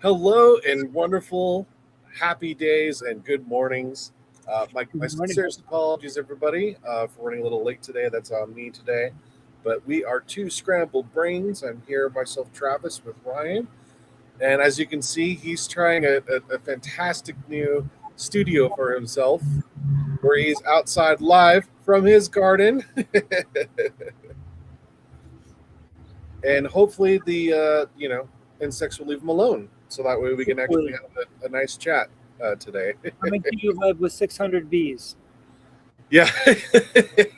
Hello and wonderful, happy days and good mornings. My Good morning. sincerest apologies, everybody, for running a little late today. That's on me today. But we are two scrambled brains. I'm here myself, Travis, with Ryan. And as you can see, he's trying a fantastic new studio for himself where he's outside live from his garden. And hopefully insects will leave him alone. So that way we can actually have a nice chat today. Coming to you live with 600 bees, Yeah,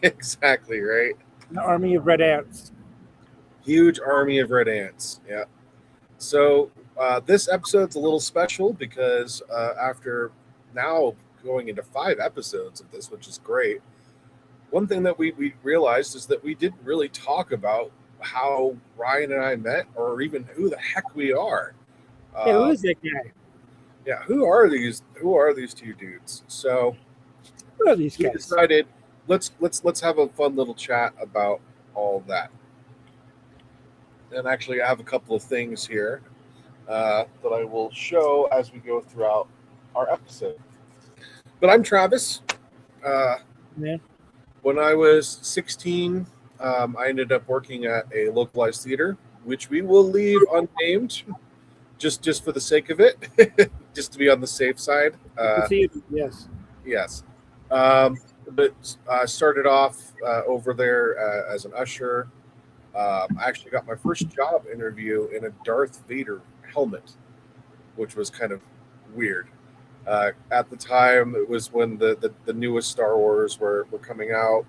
exactly, right? an army of red ants. Huge army of red ants. Yeah. So this episode's a little special because after now going into 5 episodes of this, which is great, one thing that we realized is that we didn't really talk about how Ryan and I met or even who the heck we are. Hey, who is that guy? Yeah, who are these two dudes? So Who are these we guys? decided let's have a fun little chat about all that. And actually, I have a couple of things here that I will show as we go throughout our episode. But I'm Travis. Yeah. When I was 16, I ended up working at a localized theater, which we will leave unnamed, just for the sake of it, just to be on the safe side. Yes. Yes. But I started off over there as an usher. I actually got my first job interview in a Darth Vader helmet, which was kind of weird. At the time, it was when the newest Star Wars were coming out.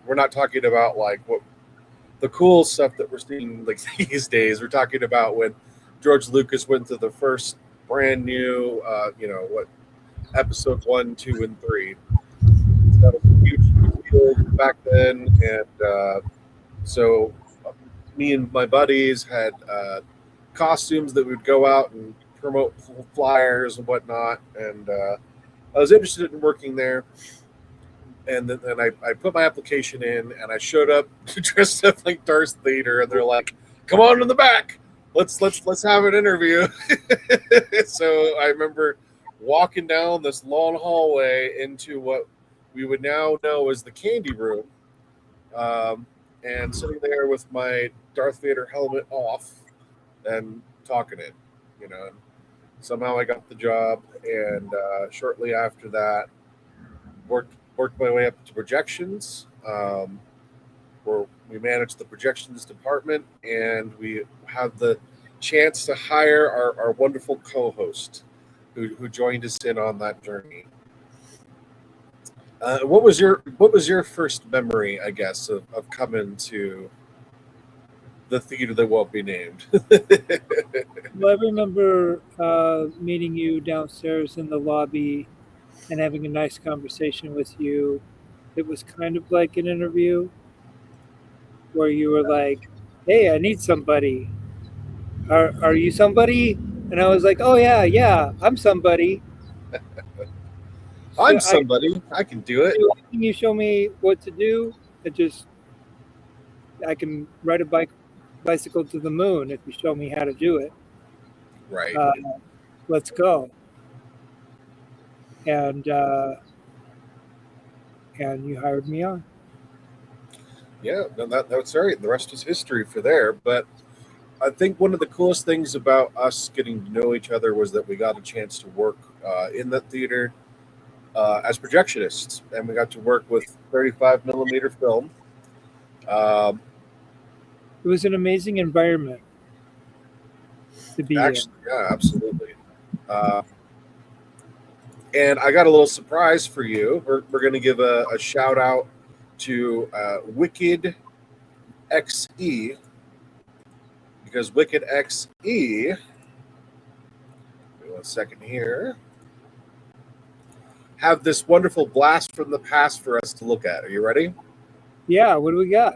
We're not talking about like what the cool stuff that we're seeing like these days. We're talking about when George Lucas went to the first brand new, episode 1, 2, and 3. That was a huge deal back then, and so me and my buddies had costumes that would go out and promote flyers and whatnot, and I was interested in working there. And then I put my application in, and I showed up dressed up like Darth Vader, and they're like, "Come on in the back, let's have an interview." So I remember walking down this long hallway into what we would now know as the candy room, and sitting there with my Darth Vader helmet off and talking it, And somehow I got the job, and shortly after that, worked my way up to projections, where we managed the projections department, and we have the chance to hire our wonderful co-host who joined us in on that journey. What was your first memory, I guess, of coming to the theater that won't be named? Well, I remember meeting you downstairs in the lobby and having a nice conversation with you. It was kind of like an interview where you were like, "Hey, I need somebody. Are you somebody?" And I was like, "Oh yeah, I'm somebody." I'm So somebody. I can do it. can you show me what to do? I can ride a bicycle to the moon if you show me how to do it. Right. Let's go. And you hired me on. Yeah, no, that's right. The rest is history for there. But I think one of the coolest things about us getting to know each other was that we got a chance to work in that theater as projectionists, and we got to work with 35 millimeter film. Um, It was an amazing environment to be Actually, yeah, absolutely. Uh, and I got a little surprise for you. We're going to give a shout out to Wicked XE, because Wicked XE, give me 1 second here, have this wonderful blast from the past for us to look at. Are you ready? in. Yeah, what do we got?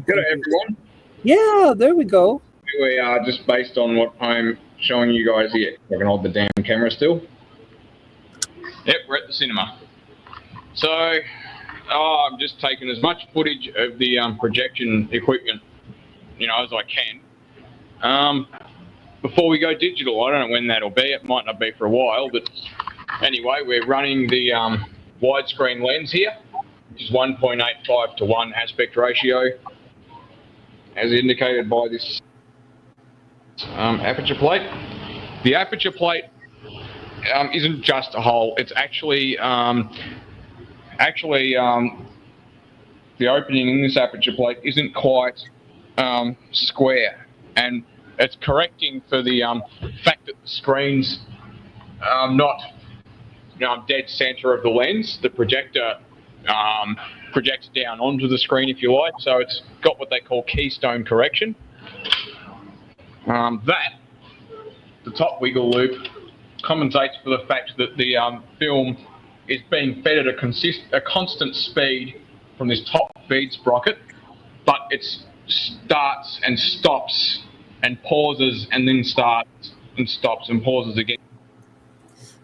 G'day everyone. Yeah, there we go. We are just based on what I'm showing you guys here. I can hold the damn camera still. Yep, we're at the cinema. So I'm just taking as much footage of the projection equipment as I can. Before we go digital, I don't know when that'll be. It might not be for a while, but anyway, we're running the widescreen lens here, which is 1.85 to 1 aspect ratio, as indicated by this aperture plate. The aperture plate isn't just a hole. It's actually the opening in this aperture plate isn't quite square, and it's correcting for the fact that the screen's not dead center of the lens. The projector projects down onto the screen, if you like, so it's got what they call keystone correction. The top wiggle loop compensates for the fact that the film is being fed at a constant speed from this top feed sprocket, but it starts and stops and pauses and then starts and stops and pauses again.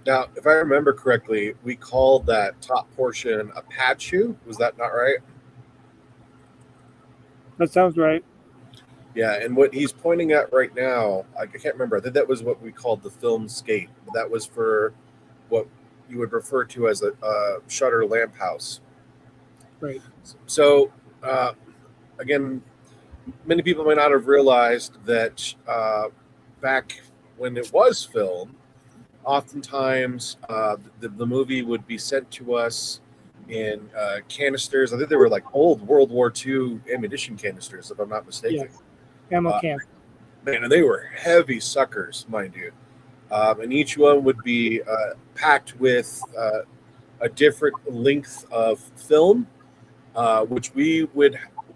Now, if I remember correctly, we called that top portion a pad shoe. Was that not right? That sounds right. Yeah, and what he's pointing at right now, I can't remember. I think that was what we called the film skate. That was for what you would refer to as a shutter lamp house. Right. So, again, many people may not have realized that back when it was filmed, oftentimes the movie would be sent to us in canisters. I think they were like old World War II ammunition canisters, if I'm not mistaken. Yes. Ammo can. Man, and they were heavy suckers, mind you. And each one would be packed with a different length of film, which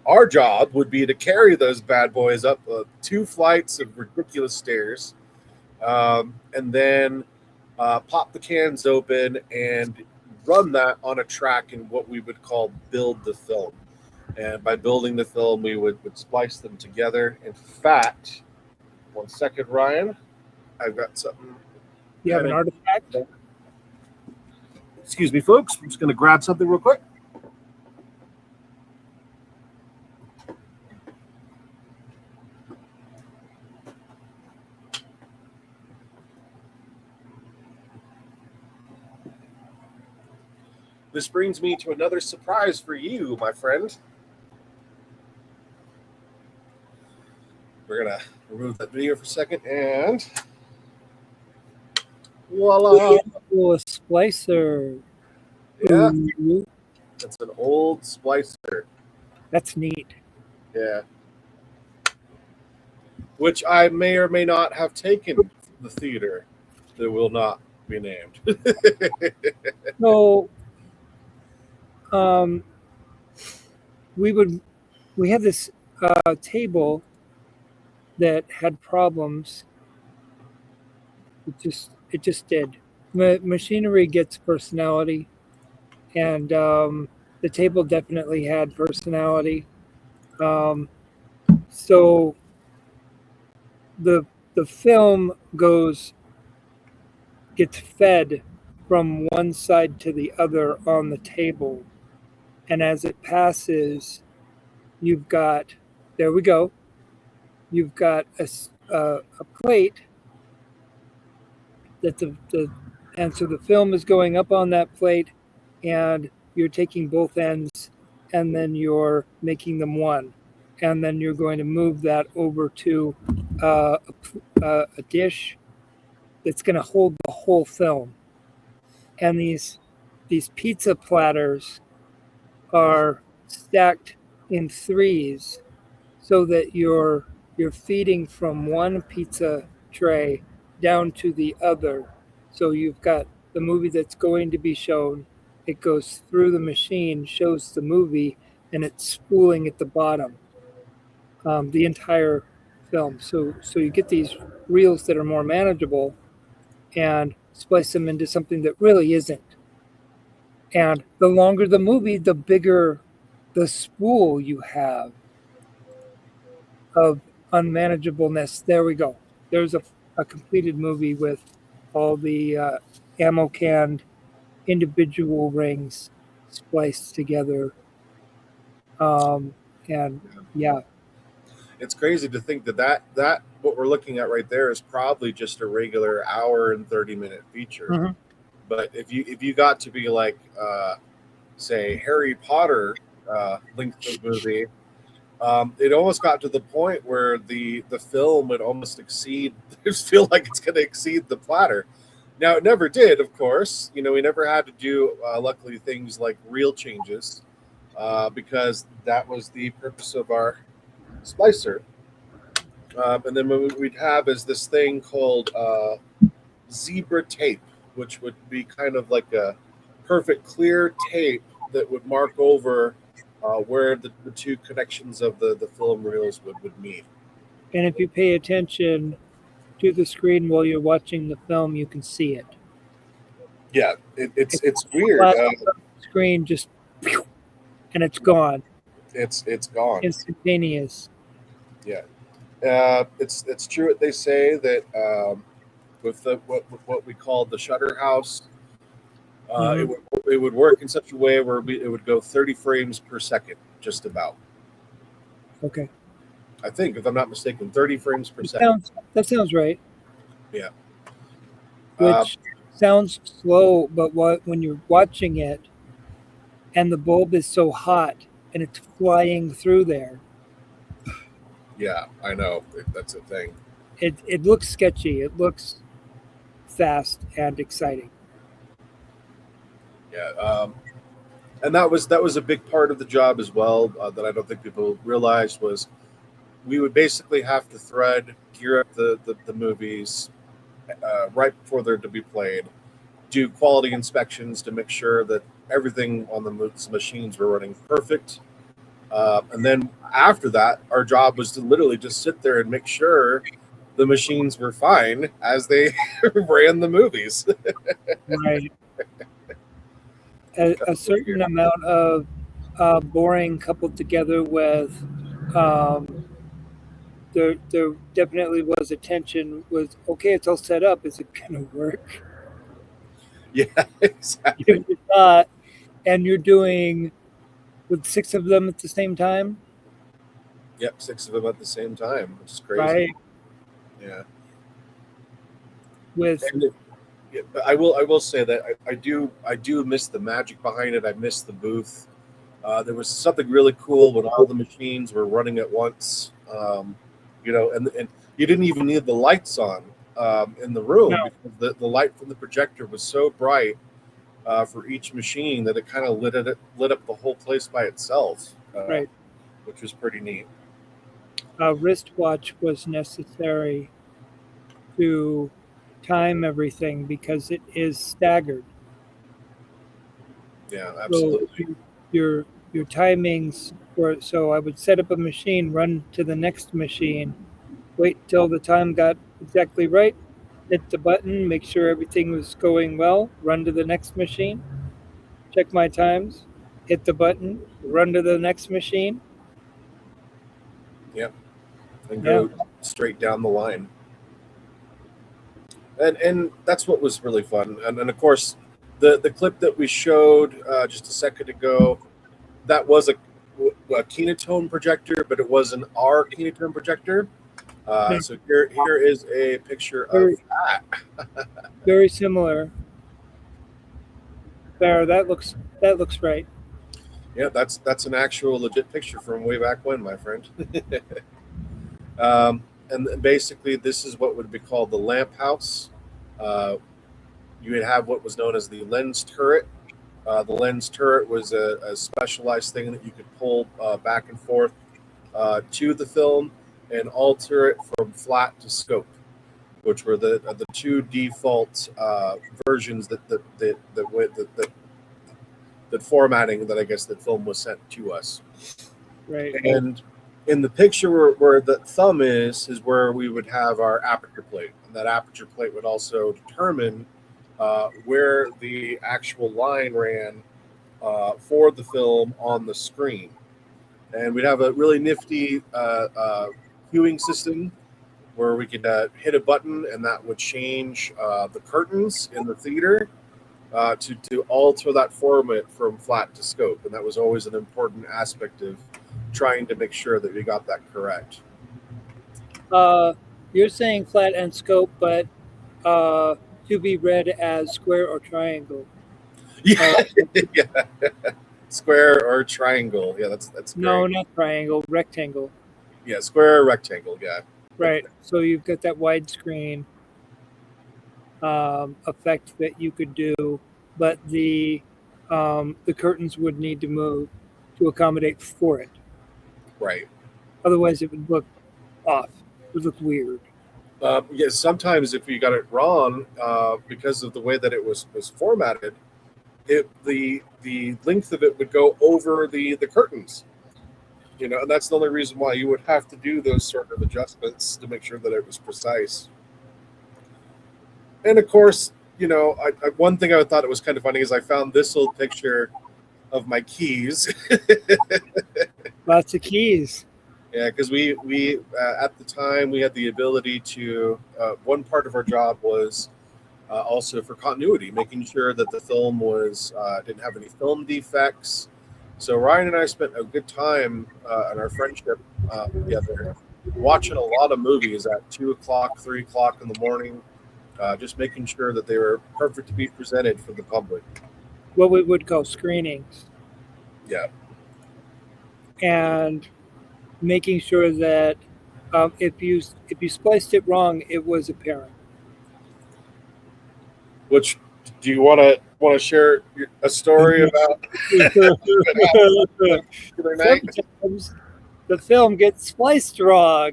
our job would be to carry those bad boys up 2 flights of ridiculous stairs, and then pop the cans open and run that on a track in what we would call build the film. And by building the film, we would splice them together. In fact, 1 second, Ryan, I've got something. You have an artifact? Excuse me, folks. I'm just going to grab something real quick. This brings me to another surprise for you, my friend. We're going to remove that video for a second, and voila. Oh, a splicer. Yeah, Ooh, that's an old splicer. that's neat. Yeah. Which I may or may not have taken from the theater that will not be named. So, we had this table that had problems. It just did. Machinery gets personality, and the table definitely had personality. So the film gets fed from one side to the other on the table, and as it passes, you've got you've got a plate that and so the film is going up on that plate, and you're taking both ends, and then you're making them one, and then you're going to move that over to a dish that's going to hold the whole film. And these pizza platters are stacked in threes, so that you're feeding from one pizza tray down to the other. So you've got the movie that's going to be shown. It goes through the machine, shows the movie, and it's spooling at the bottom, the entire film. So you get these reels that are more manageable and splice them into something that really isn't. And the longer the movie, the bigger the spool you have of unmanageableness. There we go. There's a completed movie with all the ammo canned individual rings spliced together. And yeah. it's crazy to think that what we're looking at right there is probably just a regular hour and 30-minute feature. Mhm. But if you got to be like say Harry Potter length of movie, it almost got to the point where the film would almost exceed. Feel like it's going to exceed the platter. Now it never did, of course. You know, we never had to do luckily things like reel changes because that was the purpose of our splicer. And then what we'd have is this thing called zebra tape, which would be kind of like a perfect clear tape that would mark over where the two connections of the film reels would meet. And if you pay attention to the screen while you're watching the film, you can see it. Yeah, it's weird. Flash on the screen just and it's gone. It's gone. Instantaneous. Yeah, it's true what they say that with what we call the shutter house, Mhm. it would work in such a way where it would go 30 frames per second, just about. Okay. I think, if I'm not mistaken, 30 frames per second. That sounds right. Yeah. Which sounds slow, but when you're watching it and the bulb is so hot and it's flying through there, Yeah, I know that's a thing. it looks sketchy. It looks fast and exciting. Yeah, and that was a big part of the job as well that I don't think people realized was we would basically have to thread, gear up the movies right before they're to be played, do quality inspections to make sure that everything on the machines were running perfect. And then after that, our job was to literally just sit there and make sure the machines were fine as they ran the movies. Right. A certain amount of boring coupled together with there definitely was a tension. Was okay. It's all set up. Is it going to work? Yeah, exactly. If it's not, and you're doing with 6 of them at the same time, Yep, 6 of them at the same time, which is crazy. right? Yeah. With Yeah, but I will say that I do miss the magic behind it. I miss the booth. There was something really cool when all the machines were running at once. And you didn't even need the lights on in the room No. because the light from the projector was so bright for each machine that it kind of lit up the whole place by itself, right, which was pretty neat. a wristwatch was necessary to time everything because it is staggered. Yeah, So absolutely. your timings were so I would set up a machine, run to the next machine, wait till the time got exactly right, hit the button, make sure everything was going well, run to the next machine, check my times, hit the button, run to the next machine. Yep, and Yeah. go straight down the line. And that's what was really fun. And of course, the clip that we showed just a second ago, that was a Kinetone projector, but it was an R Kinetone projector. Yeah. So here is a picture of Very, that. very similar. There, that looks right. Yeah, that's an actual legit picture from way back when, my friend. And basically, this is what would be called the lamp house. Uh, you would have what was known as the lens turret. The lens turret was a specialized thing that you could pull back and forth to the film and alter it from flat to scope, which were the two default versions that formatting that I guess that film was sent to us. Right. And in the picture where the thumb is where we would have our aperture plate, and that aperture plate would also determine where the actual line ran for the film on the screen. And we'd have a really nifty queuing system where we could hit a button and that would change the curtains in the theater to alter that format from flat to scope. And that was always an important aspect of trying to make sure that we got that correct. You're saying flat and scope, but to be read as square or triangle. Yeah, yeah. Square or triangle. Yeah, that's No, great. not triangle, rectangle. Yeah, square or rectangle. Yeah. Right. So you've got that widescreen effect that you could do, but the curtains would need to move to accommodate for it. Right. Otherwise, it would look off. It would look weird. Yeah, sometimes if you got it wrong, because of the way that it was formatted, the length of it would go over the curtains. And that's the only reason why you would have to do those sort of adjustments to make sure that it was precise. And of course, one thing I thought it was kind of funny is I found this little picture of my keys. Lots of keys. Yeah, because we at the time we had the ability to. One part of our job was also for continuity, making sure that the film was didn't have any film defects. So Ryan and I spent a good time in our friendship together, watching a lot of movies at 2 o'clock, 3 o'clock in the morning, just making sure that they were perfect to be presented for the public. What we would call screenings, Yeah, and making sure that if you spliced it wrong, it was apparent. which do you want to share a story about the other night? Sometimes the film gets spliced wrong,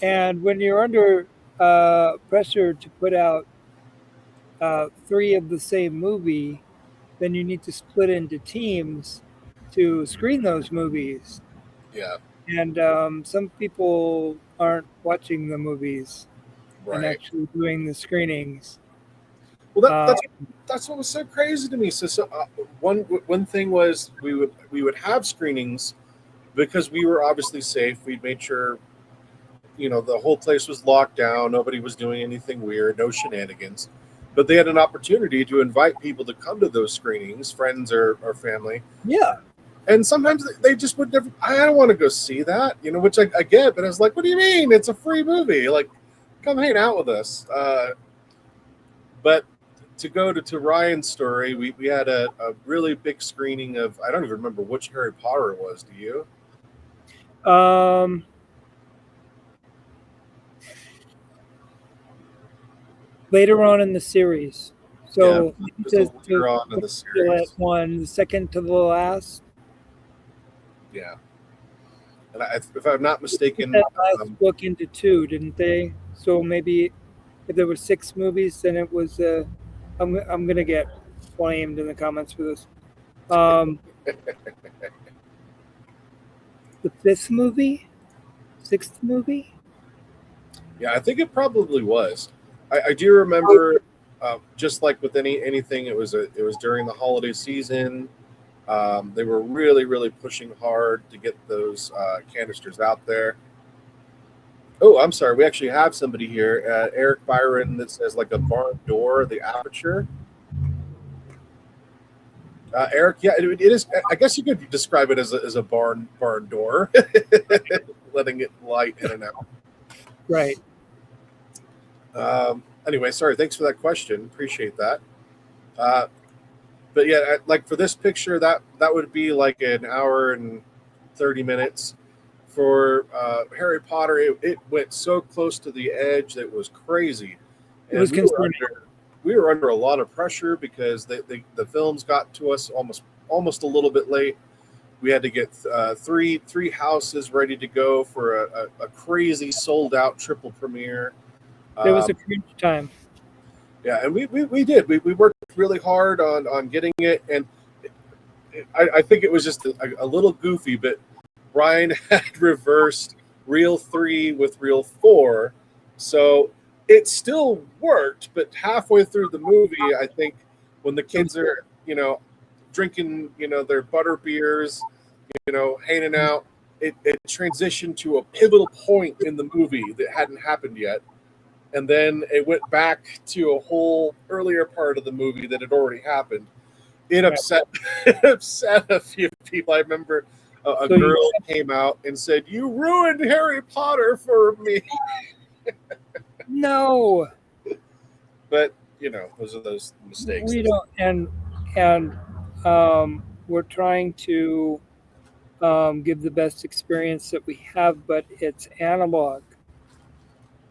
and when you're under pressure to put out three of the same movie, then you need to split into teams to screen those movies. Yeah, And some people aren't watching the movies and right. actually doing the screenings. Well, Uh, that's what was so crazy to me. So one thing was we would have screenings because we were obviously safe. We'd made sure the whole place was locked down. Nobody was doing anything weird. No shenanigans. But they had an opportunity to invite people to come to those screenings, friends or family. yeah, And sometimes they just would never. I don't want to go see that, which I get. But I was like, what do you mean? It's a free movie. Like, come hang out with us. But to go to Ryan's story, we had a really big screening of, I don't even remember which Harry Potter it was. Do you? later on in the series. So Yeah, it was later on in the series. One, the second to the last. Yeah. And if I'm not mistaken, That last book into two, didn't they? So maybe if there were 6 movies, then it was. I'm gonna get flamed in the comments for this. The 5th movie, 6th movie. yeah, I think it probably was. I do remember, just like with anything, it was during the holiday season. They were really, really pushing hard to get those canisters out there. Oh, I'm sorry. We actually have somebody here, Eric Byron, that says like a barn door, the aperture. Eric, yeah, it is. I guess you could describe it as a barn door, letting it light in and out. Right. Anyway, sorry. Thanks for that question. Appreciate that. But yeah, like for this picture, that would be like an hour and 30 minutes. For Harry Potter, it went so close to the edge that it was crazy. And it was concerning. We were under a lot of pressure because the films got to us almost a little bit late. We had to get three houses ready to go for a crazy sold out triple premiere. There was a crunch time. Yeah, and we did. We worked really hard on getting it, and I think it was just a little goofy, but Ryan had reversed reel 3 with reel 4, so it still worked. But halfway through the movie, I think when the kids are drinking their butter beers, hanging out, it transitioned to a pivotal point in the movie that hadn't happened yet. And then it went back to a whole earlier part of the movie that had already happened. It upset a few people. I remember A So you- girl came out and said, "You ruined Harry Potter for me." No, But those are those mistakes. we don't. And we're trying to give the best experience that we have, but it's analog.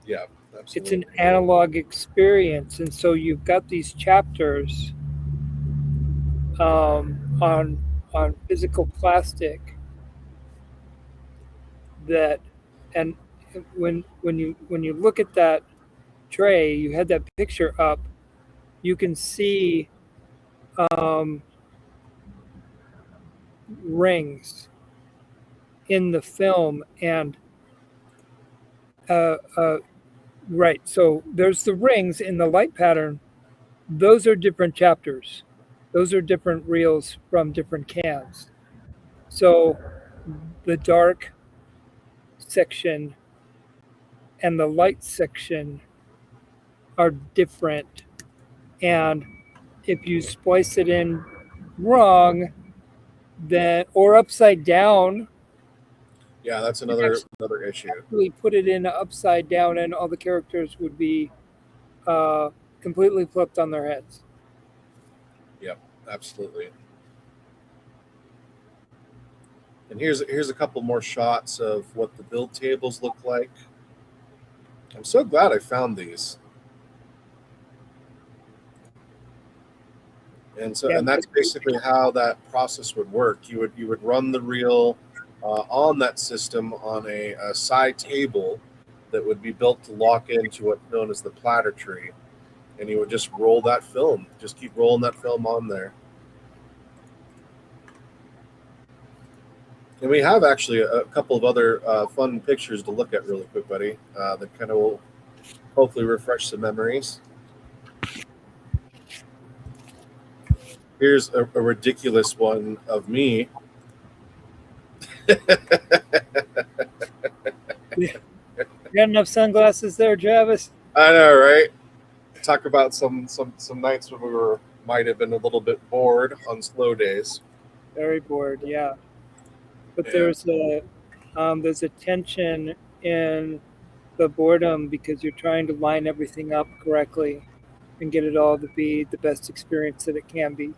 Yeah, It's absolutely. an analog experience, and so you've got these chapters on physical plastic that, and when you look at that tray, you had that picture up, you can see um, rings in the film, and uh, uh, right, so there's the rings in the light pattern. Those are different chapters. Those are different reels from different cans. So the dark section and the light section are different. And if you splice it in wrong, then or upside down, Yeah, that's another issue. we put it in upside down, and all the characters would be uh, completely flipped on their heads. Yep, absolutely. And here's a couple more shots of what the build tables look like. I'm so glad I found these. And so, Yeah. and that's basically how that process would work. You would run the reel on that system on a side table that would be built to lock into what's known as the platter tree, and you would just roll that film. Just keep rolling that film on there. And we have actually a couple of other fun pictures to look at really quick, buddy, that kind of will hopefully refresh some memories. Here's a ridiculous one of me. You got enough sunglasses there, Travis? I know, right? Talk about some nights when we might have been a little bit bored on slow days. Very bored, yeah. But Yeah. there's a tension in the boredom because you're trying to line everything up correctly and get it all to be the best experience that it can be.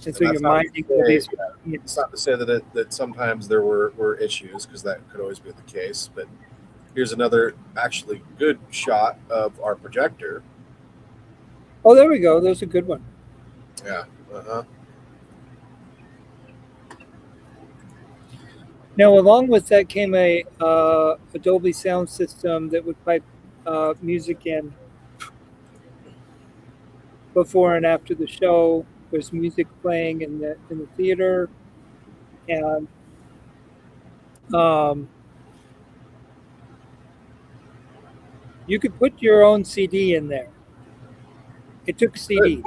And so And you're that's not to minding all say- these. It's not to say that sometimes there were issues, because that could always be the case. But here's another actually good shot of our projector. Oh, there we go. There's a good one. Yeah. Uh-huh. Now, along with that came a Dolby sound system that would pipe music in before and after the show. There's music playing in the theater, and you could put your own CD in there. It took CD,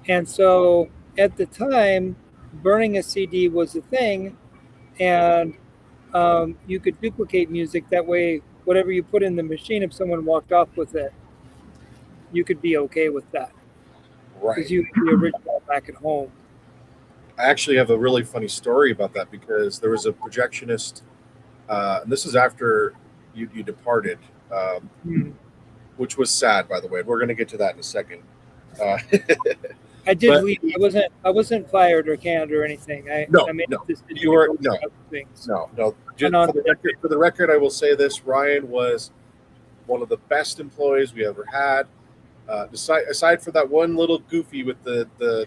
and so at the time, burning a CD was a thing, and you could duplicate music. That way, whatever you put in the machine, if someone walked off with it, you could be okay with that. Right. Because you had the original back at home. I actually have a really funny story about that, because there was a projectionist, and this is after you departed, which was sad, by the way. We're going to get to that in a second. I did But- leave. I wasn't fired or canned or anything. I made No. this You were- for no. other things. No. Just No. for the record, I will say this: Ryan was one of the best employees we ever had. Aside for that one little goofy with the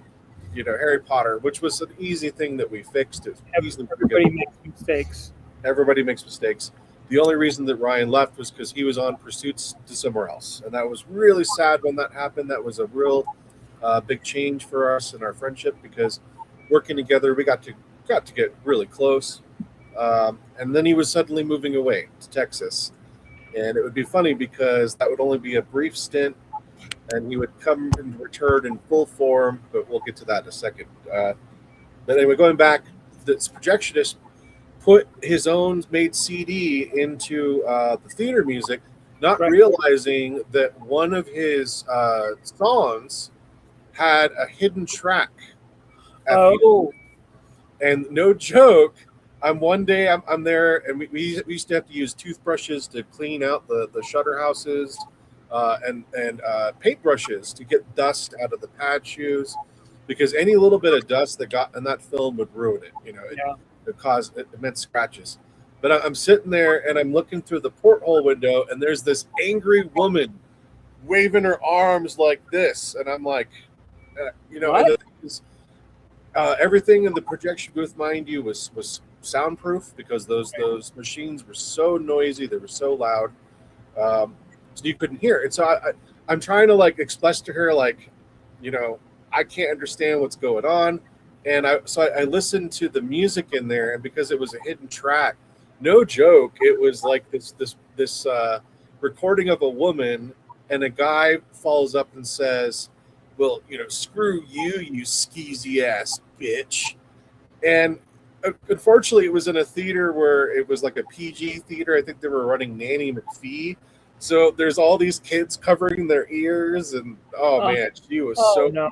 Harry Potter, which was an easy thing that we fixed. It easily Everybody makes mistakes. Everybody makes mistakes. The only reason that Ryan left was because he was on pursuits to somewhere else, and that was really sad when that happened. That was a real big change for us in our friendship, because working together, we got to get really close. And then he was suddenly moving away to Texas, and it would be funny because that would only be a brief stint, and he would come and return in full form. But we'll get to that in a second. But anyway, going back, this projectionist put his own made CD into the theater music, not Right. realizing that one of his songs had a hidden track Oh, And no joke, I'm there, and we used to have to use toothbrushes to clean out the shutter houses, and paintbrushes to get dust out of the pad shoes, because any little bit of dust that got in that film would ruin it. yeah. It caused immense scratches. But I'm sitting there and I'm looking through the porthole window, and there's this angry woman waving her arms like this, and I'm like, and What? the thing is, everything in the projection booth, mind you, was soundproof, because those machines were so noisy, they were so loud, so you couldn't hear. And so I'm trying to like express to her, like, you know, I can't understand what's going on, and I listened to the music in there, and because it was a hidden track, no joke, it was like this recording of a woman, and a guy follows up and says, "Well, screw you, you skeezy ass bitch." And unfortunately, it was in a theater where it was like a PG theater. I think they were running Nanny McPhee. So there's all these kids covering their ears, and oh Oh, man, she was oh so. no.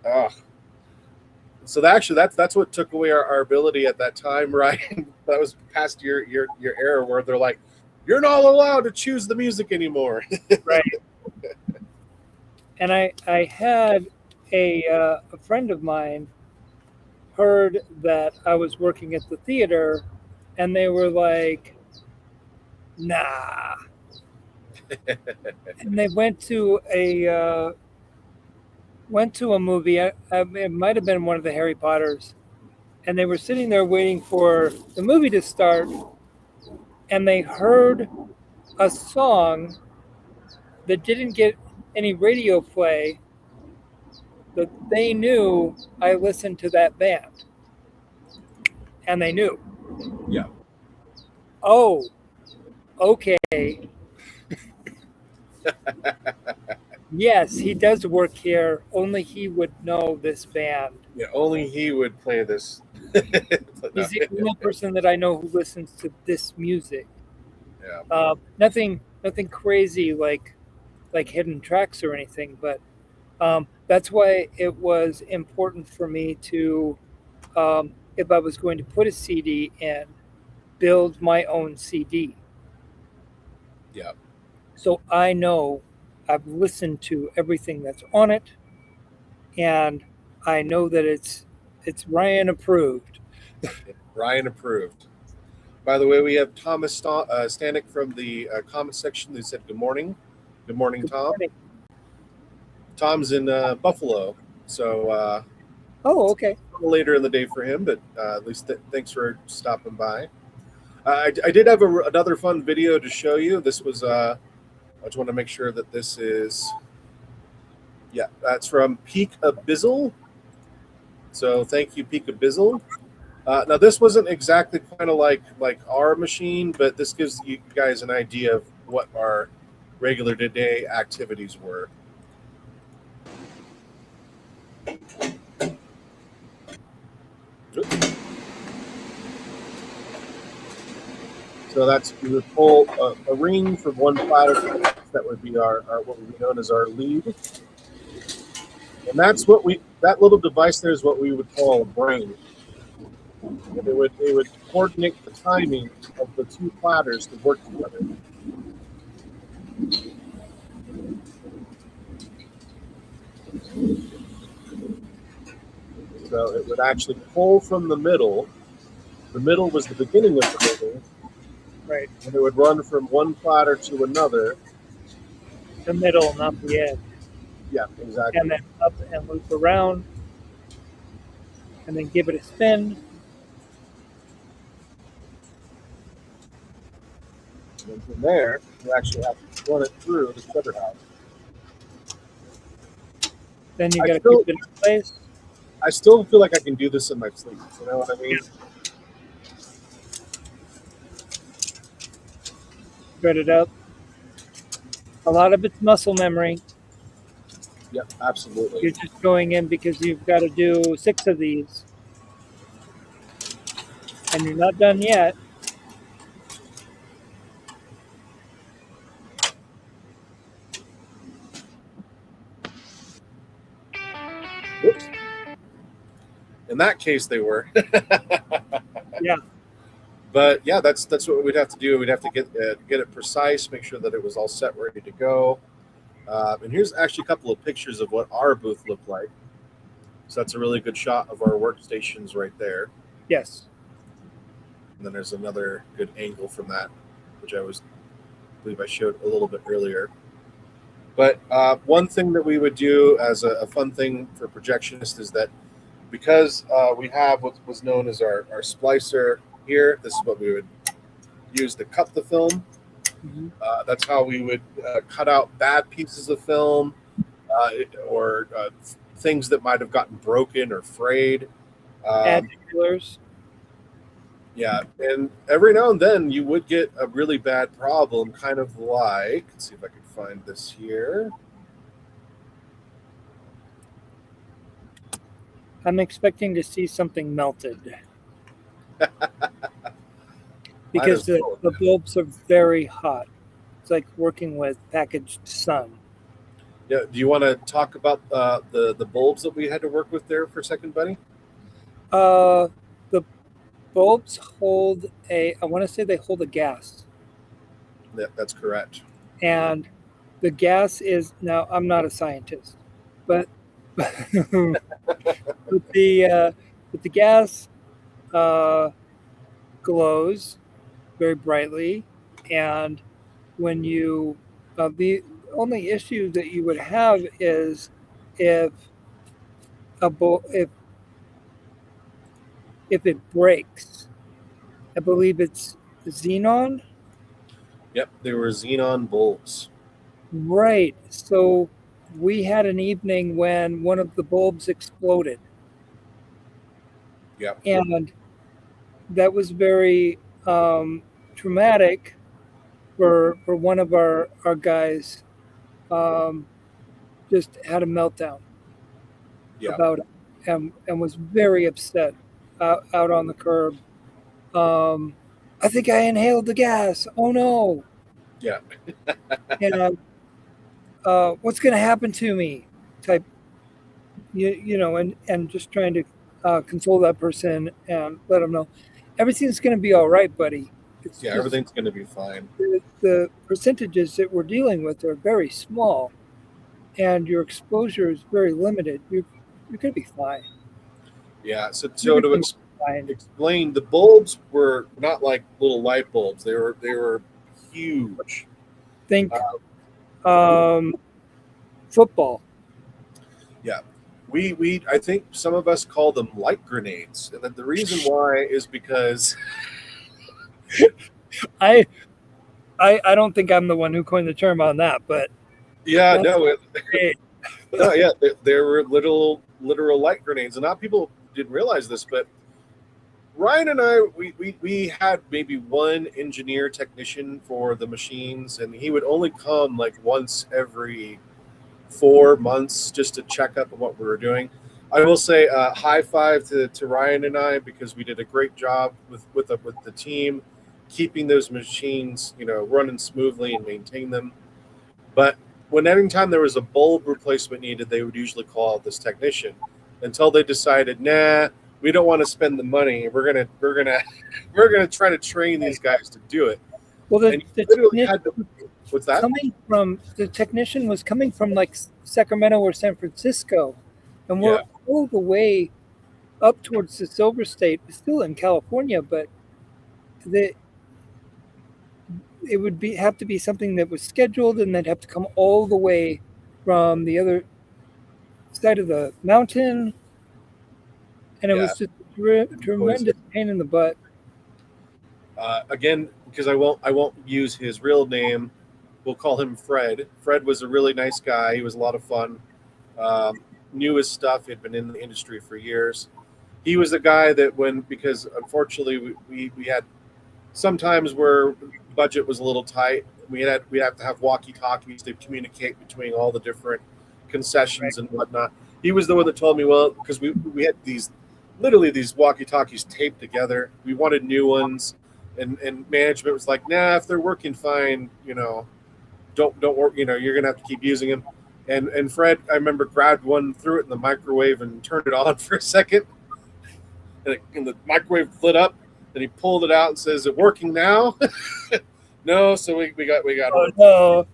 Oh. So that's what took away our ability at that time, Ryan. That was past your era where they're like, "You're not allowed to choose the music anymore." Right. And I had a friend of mine heard that I was working at the theater, and they were like, "Nah." And they went to a movie. It might have been one of the Harry Potters, and they were sitting there waiting for the movie to start, and they heard a song that didn't get any radio play, that they knew I listened to that band, and they knew. Yeah. Oh, okay. Yes, he does work here. Only he would know this band. Yeah, only he would play this. He's the only person that I know who listens to this music. Yeah. Nothing crazy like hidden tracks or anything, but that's why it was important for me to, if I was going to put a CD in, build my own CD. Yeah. So I know I've listened to everything that's on it, and I know that it's Ryan approved. Ryan approved. By the way, we have Thomas Stanek from the comment section who said good morning. Good morning, Good Tom. morning. Tom's in Buffalo, so Oh, okay. a little later in the day for him, but at least thanks for stopping by. I did have another fun video to show you. This was, I just want to make sure that this is, yeah, that's from Peak Abyssal. So thank you, Peak Abyssal. Now this wasn't exactly kind of like our machine, but this gives you guys an idea of what our regular day activities were. Oops. So that's, we would pull a ring from one platter to the next. That would be our what would be known as our lead, and that's that little device there is what we would call a brain. And it would coordinate the timing of the two platters to work together. So it would actually pull from the middle. The middle was the beginning of the ring, Right. and it would run from one platter to another. The middle, not the edge. Yeah, exactly. And then up and loop around, and then give it a spin. And then from there, you actually have to run it through the shutter house. Then you I got to still- keep it in place. I still feel like I can do this in my sleep. You know what I mean? Spread it up. A lot of it's muscle memory. Yep, absolutely. You're just going in because you've got to do 6 of these, and you're not done yet. Whoops. In that case, they were. Yeah. But yeah, that's what we'd have to do. We'd have to get it precise, make sure that it was all set, ready to go. And here's actually a couple of pictures of what our booth looked like. So that's a really good shot of our workstations right there. Yes. And then there's another good angle from that, which I believe I showed a little bit earlier. But one thing that we would do as a fun thing for projectionists is that because we have what was known as our splicer here, this is what we would use to cut the film. Mhm. That's how we would cut out bad pieces of film or things that might have gotten broken or frayed. Add fillers. Yeah, and every now and then you would get a really bad problem, kind of like, let's see if I can find this here. I'm expecting to see something melted because the bulbs are very hot. It's like working with packaged sun. Yeah, do you want to talk about the bulbs that we had to work with there for a second, buddy? The bulbs hold I want to say they hold a gas. Yeah, that's correct. And the gas is, now I'm not a scientist, but with the gas glows very brightly, and when you the only issue that you would have is if if it breaks. I believe it's xenon. Yep, they were xenon bulbs. Right. So we had an evening when one of the bulbs exploded. Yep. And that was very traumatic for one of our guys. Just had a meltdown about it and was very upset out on the curb. I think I inhaled the gas. Oh no. Yeah. And what's going to happen to me? Type, and just trying to console that person and let them know everything's going to be all right, buddy. It's Yeah, everything's going to be fine. The percentages that we're dealing with are very small, and your exposure is very limited. You're going to be fine. Yeah. So to explain, the bulbs were not like little light bulbs. They were huge. Think football. Yeah. I think some of us call them light grenades, and the reason why is because I don't think I'm the one who coined the term on that, but yeah, no, yeah, there were literal light grenades, and a lot of people didn't realize this, but Ryan and I, we had maybe one engineer technician for the machines, and he would only come like once every 4 months just to check up on what we were doing. I will say high five to Ryan and I, because we did a great job with the team keeping those machines running smoothly and maintain them. But any time there was a bulb replacement needed, they would usually call this technician until they decided, nah, we don't want to spend the money. We're gonna try to train these guys to do it. Well, the technician was coming from like Sacramento or San Francisco, and we're all the way up towards the Silver State, still in California, but it would have to be something that was scheduled, and they'd have to come all the way from the other side of the mountain, and it was just a tremendous pain in the butt. Again, because I won't use his real name, we'll call him Fred. Fred was a really nice guy. He was a lot of fun. Knew his stuff. He'd been in the industry for years. He was the guy that because unfortunately we had sometimes where budget was a little tight, we have to have walkie-talkies to communicate between all the different concessions and whatnot. He was the one that told me, well, because we had these walkie-talkies taped together. We wanted new ones, and management was like, nah, if they're working fine, don't work. You're gonna have to keep using them. And Fred, I remember, grabbed one, threw it in the microwave, and turned it on for a second. and the microwave lit up. Then he pulled it out and says, "Is it working now?" No. So we got Oh no!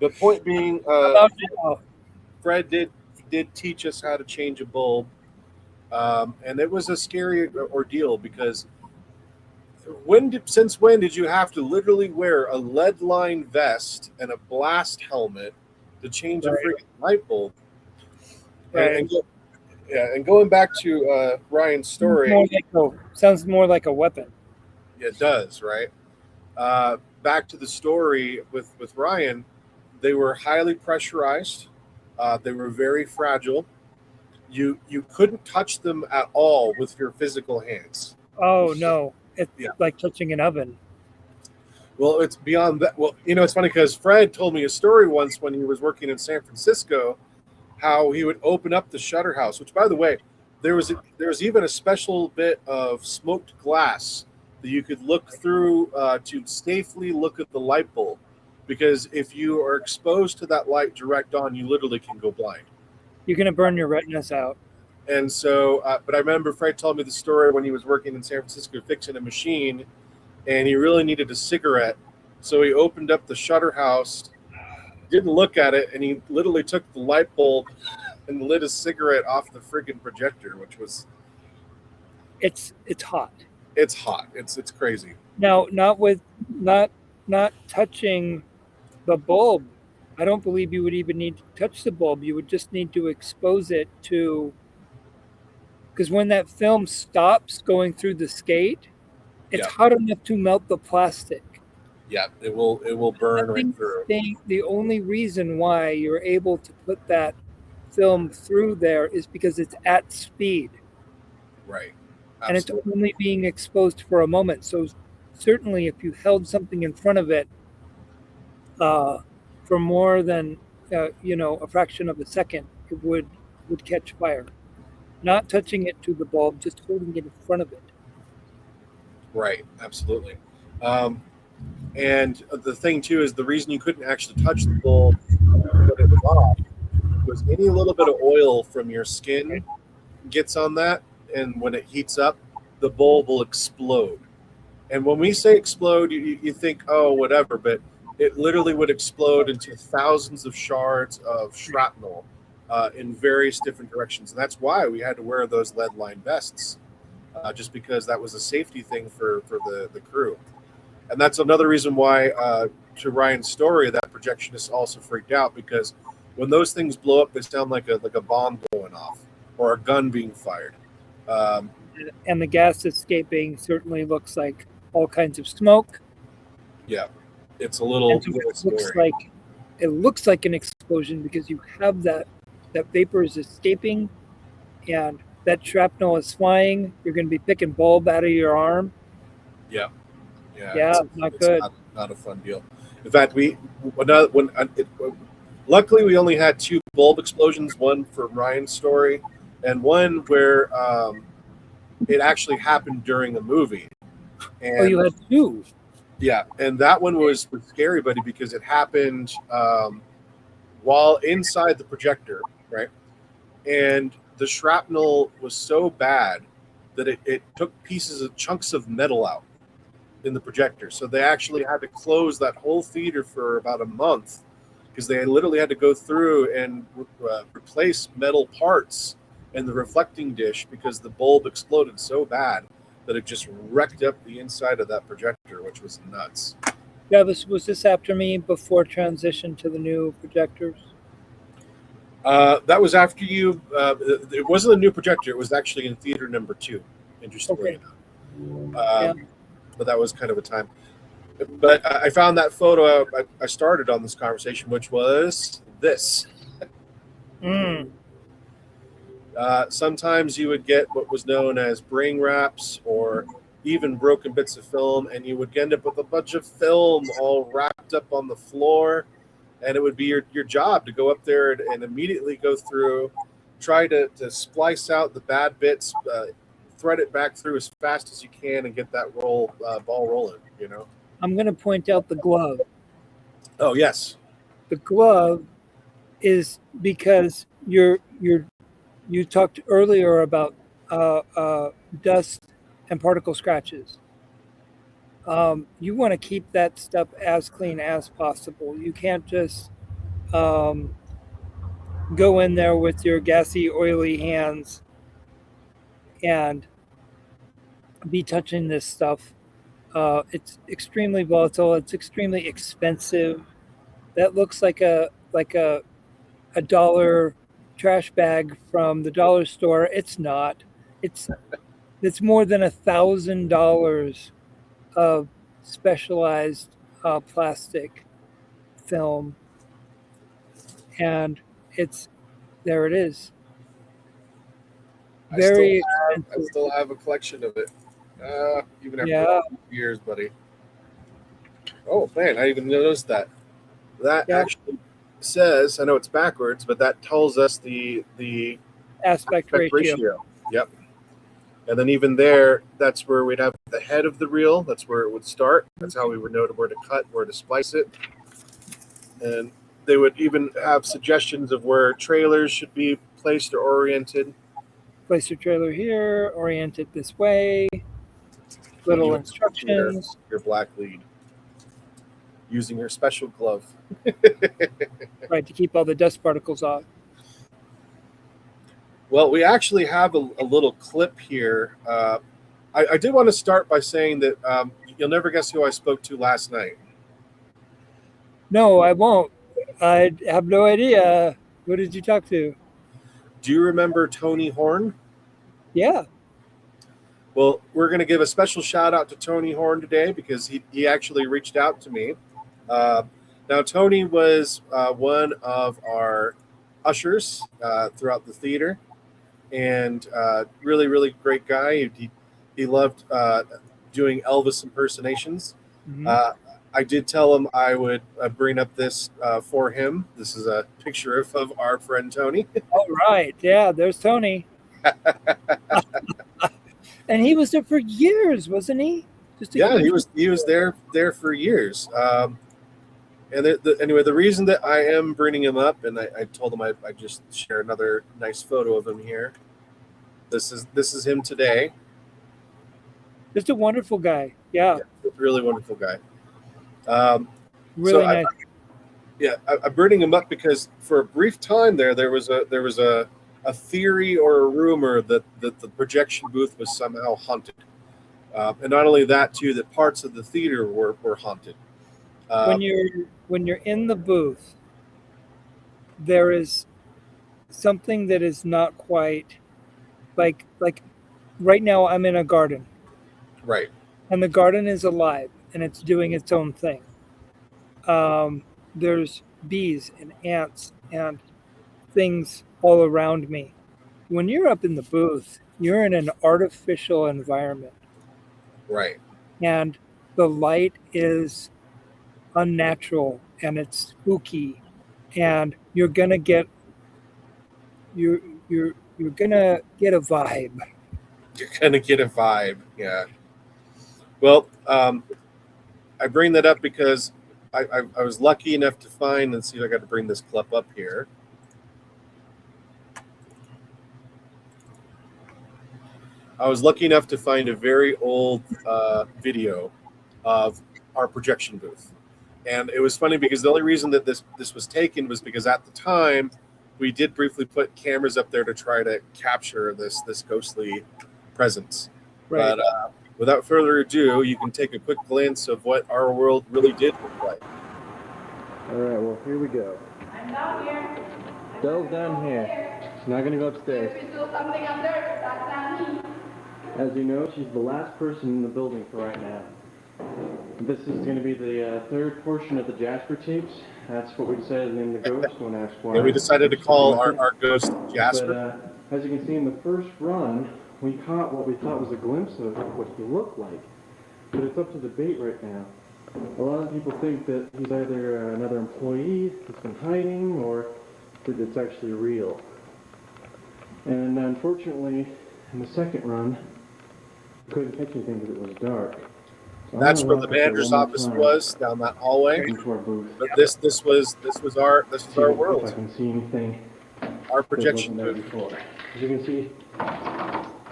The point being, About now. Fred did teach us how to change a bulb, and it was a scary ordeal because since when did you have to literally wear a lead line vest and a blast helmet to change a freaking light bulb? Right. And going back to Ryan's story, Sounds more like a weapon. it does, right? Back to the story with Ryan, they were highly pressurized. They were very fragile. You couldn't touch them at all with your physical hands. Oh no! It's Yeah. like touching an oven. Well, it's beyond that. Well, it's funny because Fred told me a story once when he was working in San Francisco, how he would open up the shutter house. Which, by the way, there was even a special bit of smoked glass that you could look through to safely look at the light bulb, because if you are exposed to that light direct on, you literally can go blind. You're gonna burn your retinas out. And so, but I remember Fred told me the story when he was working in San Francisco fixing a machine, and he really needed a cigarette. So he opened up the shutter house, didn't look at it, and he literally took the light bulb and lit a cigarette off the friggin' projector, which was It's hot. it's hot. It's crazy. Now, not touching the bulb. I don't believe you would even need to touch the bulb. You would just need to expose it to, because when that film stops going through the skate, it's Yeah. hot enough to melt the plastic. Yeah, it will burn right through. The only reason why you're able to put that film through there is because it's at speed. Right. And it's Absolutely. only being exposed for a moment. So certainly if you held something in front of it for more than a fraction of a second, it would catch fire. Not touching it to the bulb, just holding it in front of it. Right. Absolutely. And the thing too is the reason you couldn't actually touch the bulb when it was off was any little bit of oil from your skin gets on that, and when it heats up, the bulb will explode. And when we say explode, you think, oh, whatever, but it literally would explode into thousands of shards of shrapnel in various different directions. And that's why we had to wear those lead line vests, just because that was a safety thing for the crew. And that's another reason why, to Ryan's story, that projectionist also freaked out, because when those things blow up, they sound like a bomb going off or a gun being fired. And the gas escaping certainly looks like all kinds of smoke. Yeah, it's a little scary. It looks like an explosion because you have that vapor is escaping, and that shrapnel is flying. You're going to be picking bulb out of your arm. Yeah, it's not good. Not a fun deal. In fact, luckily we only had 2 bulb explosions. One for Ryan's story, and one where it actually happened during a movie. And, you had 2. Yeah, and that one was scary, buddy, because it happened while inside the projector, right? And the shrapnel was so bad that it took chunks of metal out in the projector. So they actually had to close that whole theater for about a month, because they literally had to go through and replace metal parts in the reflecting dish because the bulb exploded so bad that it just wrecked up the inside of that projector, which was nuts. Yeah, was this after me before transition to the new projectors? That was after you. It wasn't a new projector. It was actually in theater number 2. Interestingly enough. But that was kind of a time. But I found that photo. I started on this conversation, which was this. Sometimes you would get what was known as brain wraps or even broken bits of film, and you would end up with a bunch of film all wrapped up on the floor, and it would be your job to go up there and immediately go through, try to splice out the bad bits, thread it back through as fast as you can, and get that ball rolling. I'm going to point out the glove. Oh yes, the glove is because you're you talked earlier about dust and particle scratches. You want to keep that stuff as clean as possible. You can't just um, go in there with your gassy, oily hands and be touching this stuff. It's extremely volatile. It's extremely expensive. That looks like a dollar trash bag from the dollar store. It's not. It's it's more than $1,000 of specialized plastic film, and it's there. It is very I expensive. still have a collection of it. Even after Yeah. all these years, buddy. Oh man, I even noticed that. That Yeah. actually says, I know it's backwards, but that tells us the Aspect ratio. Yep. And then even there, that's where we'd have the head of the reel. That's where it would start. That's how we would know where to cut, where to splice it. And they would even have suggestions of where trailers should be placed or oriented. Place your trailer here. Orient it this way. Little You- instructions. Your black lead. Using your special glove. Right, to keep all the dust particles off. Well, we actually have a little clip here. I did want to start by saying that you'll never guess who I spoke to last night. No, I won't. I have no idea. Who did you talk to? Do you remember Tony Horn? Yeah. Well, we're going to give a special shout out to Tony Horn today because he actually reached out to me. Now, Tony was one of our ushers throughout the theater, and really, really great guy. He loved doing Elvis impersonations. Mhm. I did tell him I would bring up this for him. This is a picture of our friend Tony. All right. Yeah, there's Tony. And he was there for years, wasn't he? Yeah, he was there for years. And anyway, the reason that I am bringing him up, and I told him I just share another nice photo of him here. This is him today. Just a wonderful guy. Yeah. Really wonderful guy. Really so nice. I'm bringing him up because for a brief time there was a theory or a rumor that the projection booth was somehow haunted, and not only that too, that parts of the theater were haunted. When you're in the booth, there is something that is not quite like right now I'm in a garden. Right. And the garden is alive and it's doing its own thing. There's bees and ants and things all around me. When you're up in the booth, you're in an artificial environment. Right. And the light is unnatural and it's spooky, and you're gonna get you're gonna get a vibe. You're gonna get a vibe. Yeah. Well, I bring that up because I was lucky enough to find, and see if I got to bring this clip up here. I was lucky enough to find a very old video of our projection booth. And it was funny because the only reason that this was taken was because at the time we did briefly put cameras up there to try to capture this ghostly presence. Right. But without further ado, you can take a quick glance of what our world really did look like. All right, well, here we go. I'm down here. Belle's down here. She's not going to go upstairs. If you do something up there, that's not me. As you know, she's the last person in the building for right now. This is going to be the third portion of the Jasper tapes. That's what we decided to name the ghost when asked why. And we decided to call our ghost Jasper. But as you can see in the first run, we caught what we thought was a glimpse of what he looked like. But it's up to debate right now. A lot of people think that he's either another employee that's been hiding, or that it's actually real. And unfortunately, in the second run, we couldn't catch anything because it was dark. So That's I'm where gonna the walk up there manager's one more office time was, down that hallway. into our booth. But this was our See our if I world, can see anything our that projection wasn't there booth. before. As you can see,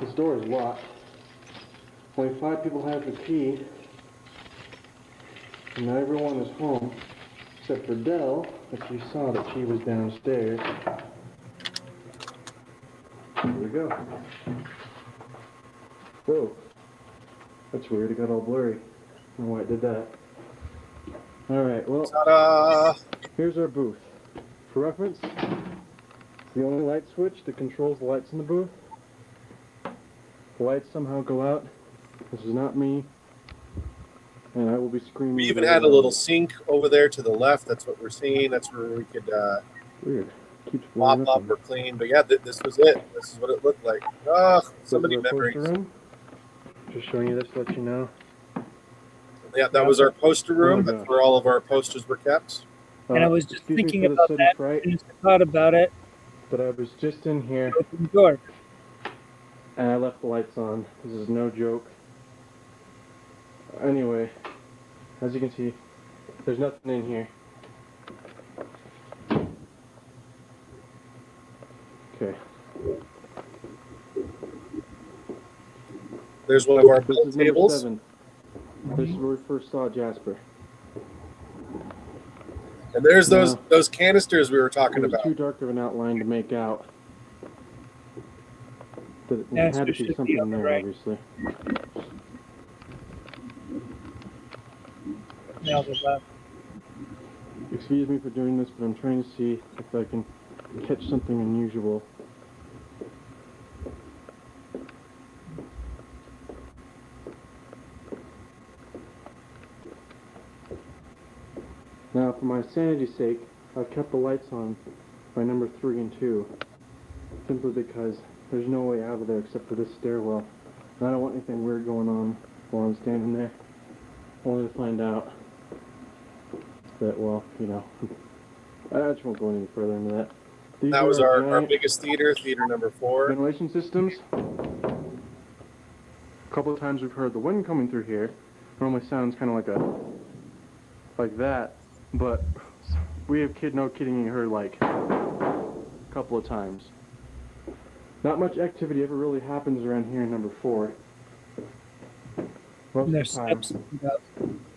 this door is locked. Only 5 people have the key. And not everyone is home, except for Dell, which you saw that she was downstairs. Here we go. Whoa. That's weird, it got all blurry. I don't know why it did that. Alright, well, Ta-da! here's our booth. For reference, it's the only light switch that controls the lights in the booth. The lights somehow go out. This is not me. And I will be screaming. We even had a little sink over there to the left. That's what we're seeing. That's where we could Weird. Keeps mop blowing up on or clean. But yeah, this was it. This is what it looked like. Oh, so many This is our memories. poster room. Just showing you this to let you know. Yeah, that was our poster room. Oh my That's gosh. where all of our posters were kept. And I was just excuse me thinking for the about sudden that. fright, And I thought about it. but I was just in here Open the door. and I left the lights on. This is no joke. Anyway, as you can see, there's nothing in here. Okay. There's one of our This bill is number tables. 7. This is where we first saw Jasper. And there's Yeah. those canisters we were It talking was about. too dark of an outline to make out. But Yeah, there had to so it be should be something on the there, right. obviously. Now the left. Excuse me for doing this, but I'm trying to see if I can catch something unusual. Now, for my sanity's sake, I've kept the lights on by number 3 and 2, simply because there's no way out of there except for this stairwell. And I don't want anything weird going on while I'm standing there, only to find out that, well, you know, I just won't go any further into that. These That are was our giant biggest theater number 4. ventilation systems. A couple of times we've heard the wind coming through here. Normally sounds kind of like that, but we have no kidding you heard like a couple of times. Not much activity ever really happens around here in number 4. Most And of there's the time, steps up.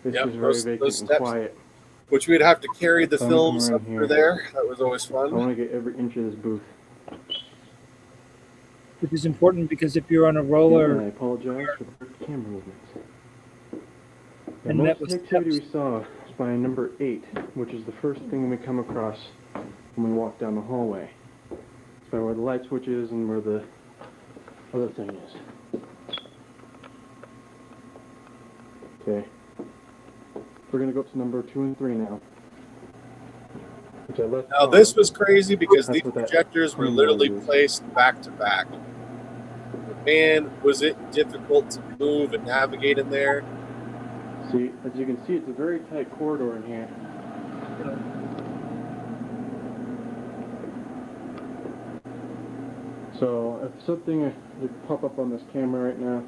it's Yep, just very those vacant and steps. quiet. Which we'd have to carry the I'm gonna come films around up here. through there. That was always I fun. want to get every inch of this booth. Which is important because if you're on a roller, And I apologize for the camera movements. And Most that of was the activity steps. we saw was by number 8, which is the first thing we come across when we walk down the hallway. It's by where the light switch is and where the other thing is. Okay. We're going to go up to number 2 and 3 now. Which I left Now on. this was crazy because That's these what that projectors were humming literally noise is. placed back to back. Man, was it difficult to move and navigate in there. See, as you can see, it's a very tight corridor in here. So, if something would pop up on this camera right now,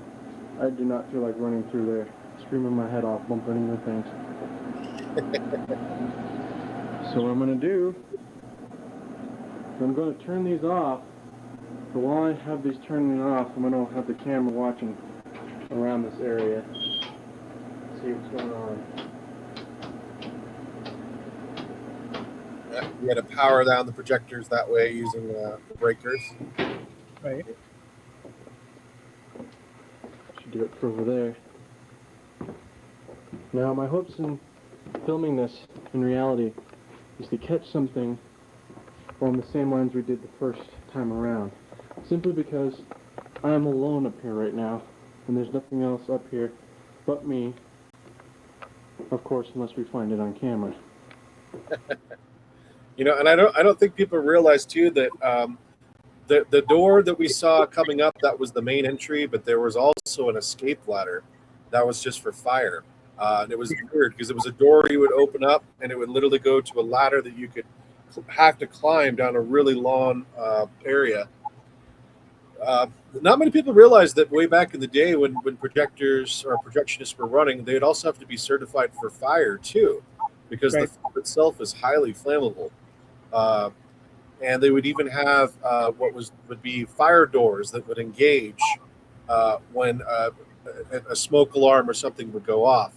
I do not feel like running through there, screaming my head off, bumping into things. So what I'm going to do, is I'm going to turn these off, but while I have these turning off, I'm going to have the camera watching around this area, see what's going on. Yeah, we had to power down the projectors that way using the breakers. right? Should do it for over there. Now, my hopes in filming this in reality is to catch something along the same lines we did the first time around. Simply because I am alone up here right now, and there's nothing else up here but me. Of course, unless we find it on camera. You know, and I don't think people realize too that the door that we saw coming up, that was the main entry, but there was also an escape ladder that was just for fire. And it was weird because it was a door you would open up and it would literally go to a ladder that you could have to climb down a really long area. Not many people realize that way back in the day when projectors or projectionists were running, they'd also have to be certified for fire too, because Right. the film itself is highly flammable. and they would even have would be fire doors that would engage when a smoke alarm or something would go off.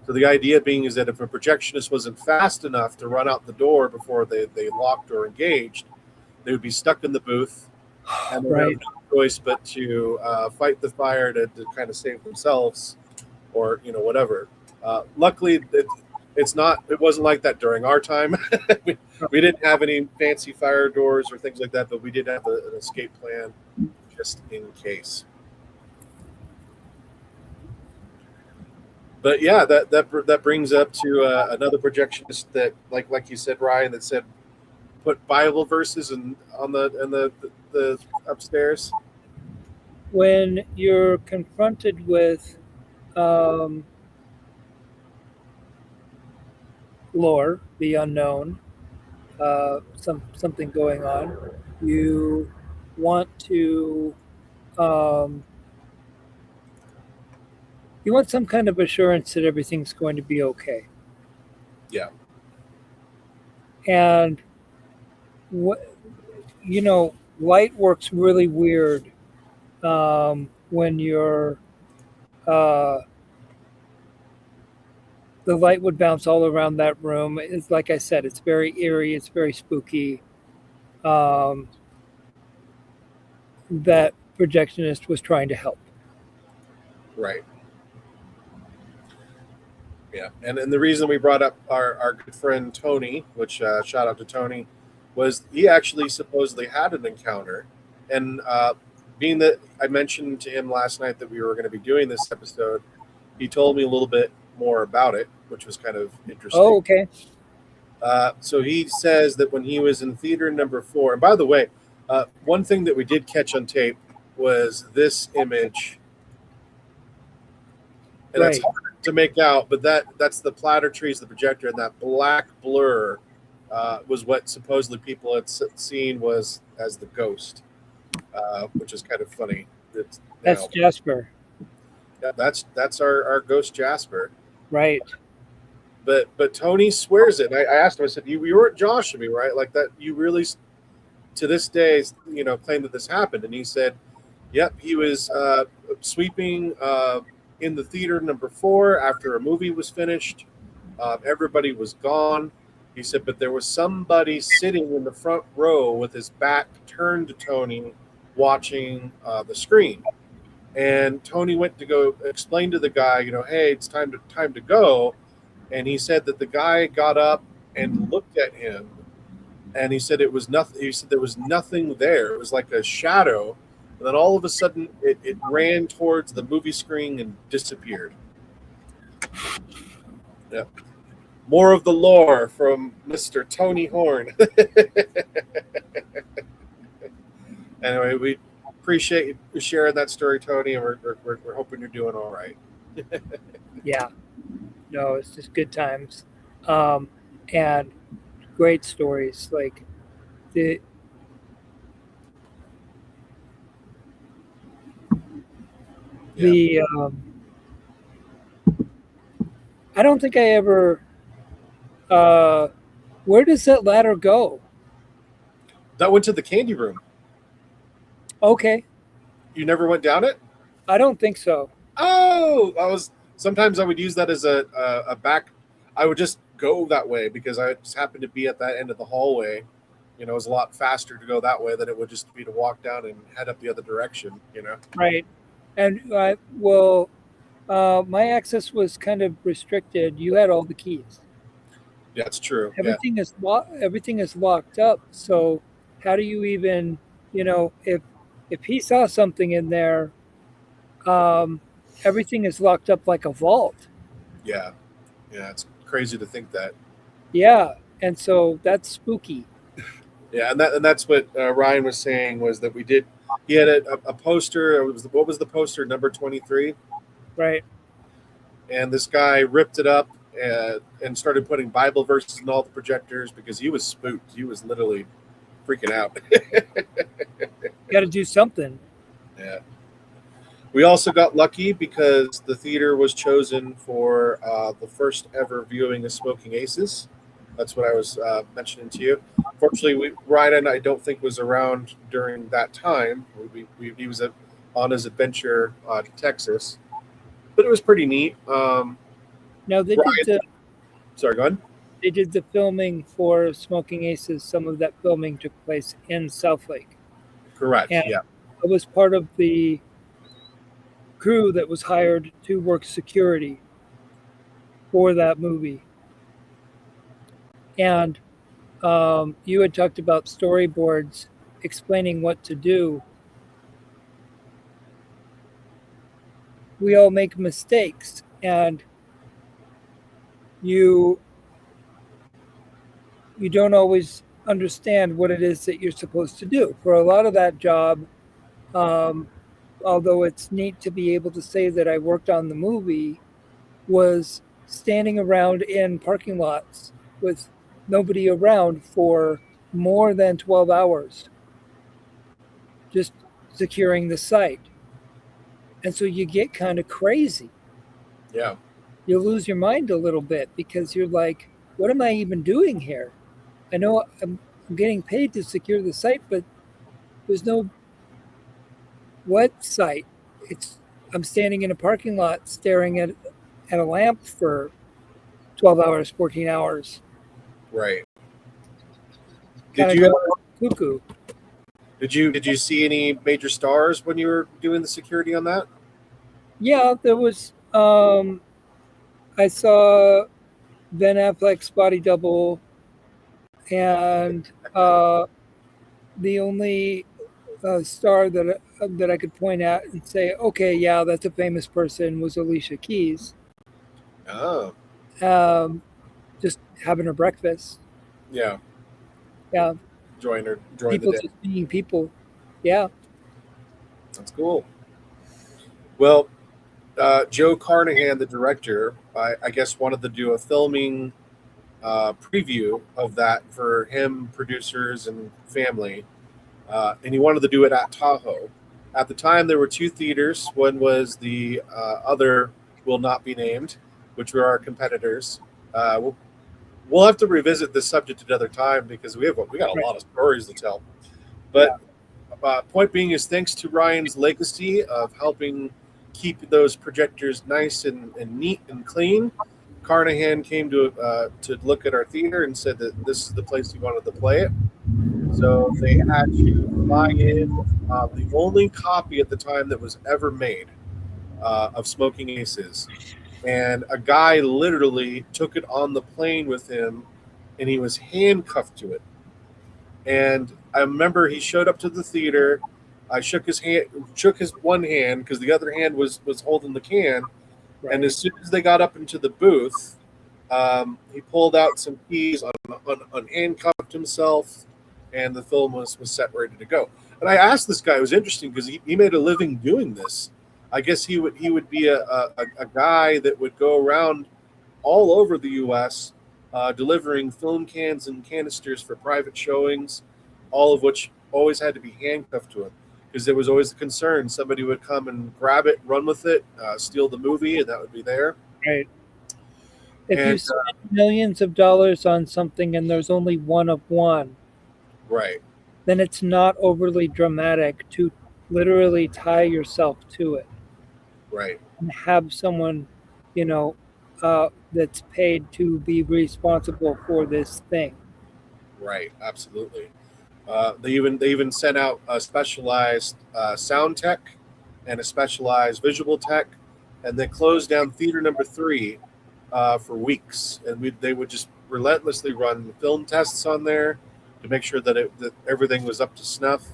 So the idea being is that if a projectionist wasn't fast enough to run out the door before they locked or engaged, they would be stuck in the booth, and they would Right. have no choice but to fight the fire to kind of save themselves, or whatever. Luckily, it wasn't like that during our time. we didn't have any fancy fire doors or things like that, but we did have an escape plan just in case. But yeah, that brings up to another projectionist that, like you said, Ryan, that said put Bible verses on the upstairs. When you're confronted with lore, the unknown, something going on, you want to you want some kind of assurance that everything's going to be okay. Yeah. And light works really weird when you're the light would bounce all around that room. It's like I said, it's very eerie, it's very spooky. That projectionist was trying to help. Right. Yeah, and the reason we brought up our good friend Tony, which shout out to Tony, was he actually supposedly had an encounter, and being that I mentioned to him last night that we were going to be doing this episode, he told me a little bit more about it, which was kind of interesting. Oh, okay. So he says that when he was in theater number 4, and by the way, one thing that we did catch on tape was this image, and Right. it's hard to make out, but that's the platter trees, the projector, and that black blur was what supposedly people had seen was as the ghost, which is kind of funny. That's Jasper. Yeah, that's our ghost Jasper. Right. But Tony swears it. I asked him. I said, "You weren't joshing me, right? Like that? You really, to this day, claim that this happened?" And he said, "Yep, he was sweeping in the theater number 4 after a movie was finished. Everybody was gone." He said, "But there was somebody sitting in the front row with his back turned to Tony, watching the screen." And Tony went to go explain to the guy, "Hey, it's time to go." And he said that the guy got up and looked at him, and he said it was nothing. He said there was nothing there. It was like a shadow, and then all of a sudden it ran towards the movie screen and disappeared. Yeah. More of the lore from Mr. Tony Horn. Anyway, we appreciate you sharing that story, Tony, and we're hoping you're doing all right. Yeah. No, it's just good times. And great stories. Like I don't think I ever where does that ladder go? That went to the candy room. Okay. You never went down it? I don't think so. Oh, sometimes I would use that as a back. I would just go that way because I just happened to be at that end of the hallway. It was a lot faster to go that way than it would just be to walk down and head up the other direction. Right. And my access was kind of restricted. You had all the keys. Yeah, it's true. Everything is locked up. So how do you even, if he saw something in there, everything is locked up like a vault. Yeah, it's crazy to think that. Yeah, and so that's spooky. Yeah, and that's what Ryan was saying was that we did. He had a poster. What was the poster? Number 23. Right. And this guy ripped it up and started putting Bible verses in all the projectors because he was spooked. He was literally freaking out. Got to do something. Yeah. We also got lucky because the theater was chosen for the first ever viewing of Smoking Aces. That's what I was mentioning to you. Fortunately, Ryan, I don't think was around during that time. He was on his adventure to Texas, but it was pretty neat. Now Ryan, sorry, go ahead. they did the filming for Smoking Aces. Some of that filming took place in Southlake, Correct. and Yeah. I was part of the crew that was hired to work security for that movie. And you had talked about storyboards explaining what to do. We all make mistakes, and you don't always understand what it is that you're supposed to do. For a lot of that job, um, although it's neat to be able to say that I worked on the movie, was standing around in parking lots with nobody around for more than 12 hours, just securing the site. And so you get kind of crazy. Yeah. You lose your mind a little bit because you're like, what am I even doing here? I know I'm getting paid to secure the site, but there's no what site. I'm standing in a parking lot staring at a lamp for 12 hours, 14 hours. Right. Kind Did of you go cuckoo. did you see any major stars when you were doing the security on that? Yeah, there was. I saw Ben Affleck's body double, and the only star that I could point at and say, okay, yeah, that's a famous person, was Alicia Keys. Oh. Um, just having her breakfast. Yeah. Yeah, Join the people day. just being people. Yeah. That's cool. Well, Joe Carnahan, the director, I guess wanted to do a filming preview of that for him, producers, and family. And he wanted to do it at Tahoe. At the time, there were two theaters. One was the other will not be named, which were our competitors. We'll have to revisit this subject another time because we got a lot of stories to tell. But point being is, thanks to Ryan's legacy of helping keep those projectors nice and neat and clean, Carnahan came to look at our theater and said that this is the place he wanted to play it. So they had to fly in the only copy at the time that was ever made of Smoking Aces. And a guy literally took it on the plane with him, and he was handcuffed to it. And I remember he showed up to the theater. I shook his one hand because the other hand was holding the can. Right. And as soon as they got up into the booth, he pulled out some keys, unhandcuffed himself, and the film was set ready to go. And I asked this guy, it was interesting because he made a living doing this. I guess he would be a guy that would go around all over the U.S. Delivering film cans and canisters for private showings, all of which always had to be handcuffed to him because there was always the concern somebody would come and grab it, run with it, steal the movie, and that would be there. Right. If you spend millions of dollars on something and there's only one of one, right, then it's not overly dramatic to literally tie yourself to it. Right. And have someone, that's paid to be responsible for this thing. Right, absolutely. They even sent out a specialized sound tech and a specialized visual tech, and they closed down theater number 3 for weeks. And they would just relentlessly run film tests on there to make sure that everything was up to snuff.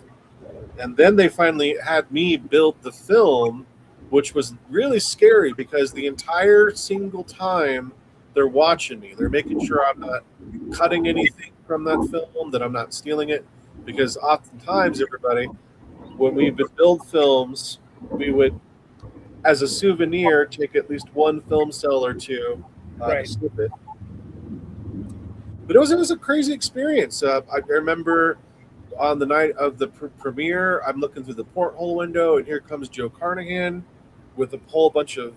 And then they finally had me build the film, which was really scary because the entire single time they're watching me, they're making sure I'm not cutting anything from that film, that I'm not stealing it. Because oftentimes, everybody, when we would build films, we would, as a souvenir, take at least one film cell or two to snip it. But it was a crazy experience. I remember on the night of the premiere, I'm looking through the porthole window, and here comes Joe Carnahan with a whole bunch of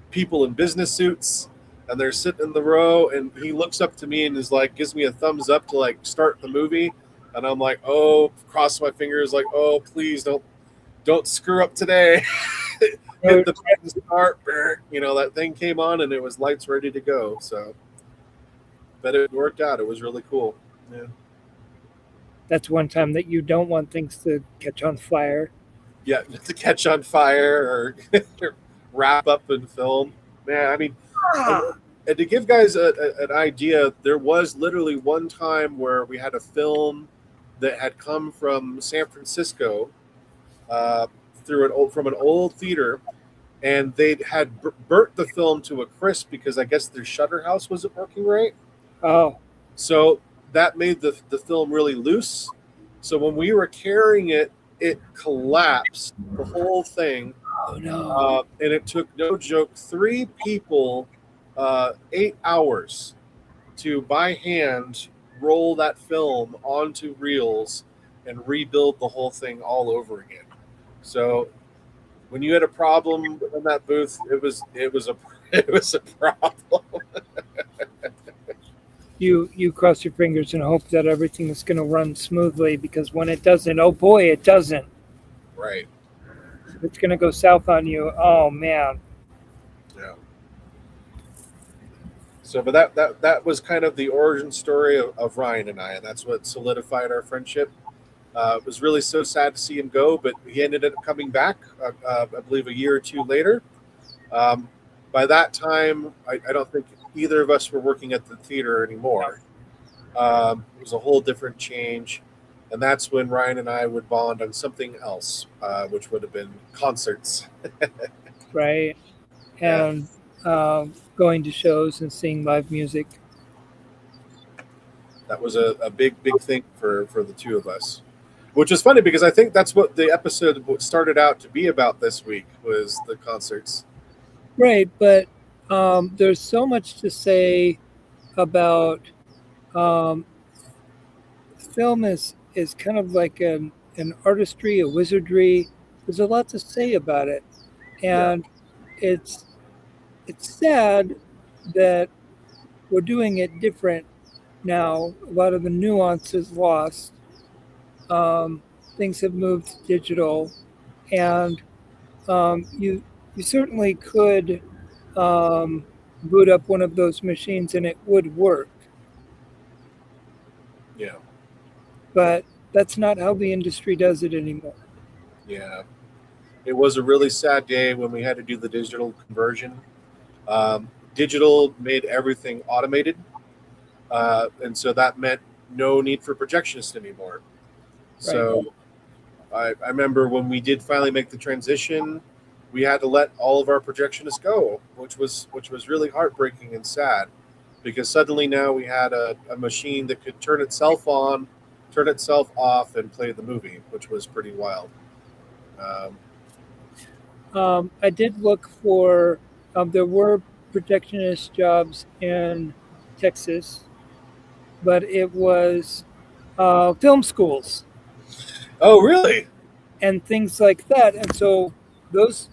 people in business suits. and they're sitting in the row, and he looks up to me and is like, gives me a thumbs up to like start the movie, and I'm like, oh, cross my fingers, like, oh, please don't screw up today. Hit the button, start, that thing came on, and it was lights ready to go. So, but it worked out. It was really cool. Yeah. That's one time that you don't want things to catch on fire. Yeah, to catch on fire or wrap up in film. Man, I mean, and to give guys an idea, there was literally one time where we had a film that had come from San Francisco from an old theater, and they had burnt the film to a crisp because I guess their shutter house wasn't working right. Oh, So that made the film really loose. So when we were carrying it, it collapsed, the whole thing. oh no. And it took, no joke, 3 people 8 hours to by hand roll that film onto reels and rebuild the whole thing all over again. So when you had a problem in that booth, it was a problem. You cross your fingers and hope that everything is going to run smoothly, because when it doesn't, oh boy, it doesn't. Right. It's going to go south on you. Oh man. Yeah. So, but that was kind of the origin story of Ryan and I, and that's what solidified our friendship. It was really so sad to see him go, but he ended up coming back, I believe, a year or 2 later. By that time, I don't think either of us were working at the theater anymore. It was a whole different change, and that's when Ryan and I would bond on something else, which would have been concerts. Right. And going to shows and seeing live music. That was a big thing for the two of us, which is funny because I think that's what the episode started out to be about this week, was the concerts. Right, but there's so much to say about film is kind of like an artistry, a wizardry. There's a lot to say about it, and it's sad that we're doing it different now. A lot of the nuance is lost. Things have moved to digital, and you certainly could boot up one of those machines and it would work. Yeah. But that's not how the industry does it anymore. Yeah. It was a really sad day when we had to do the digital conversion. Digital made everything automated. And so that meant no need for projectionists anymore. So I remember when we did finally make the transition, we had to let all of our projectionists go, which was really heartbreaking and sad, because suddenly now we had a machine that could turn itself on, turn itself off, and play the movie, which was pretty wild. I did look for, there were projectionist jobs in Texas, but it was film schools. Oh, really? And things like that. And so those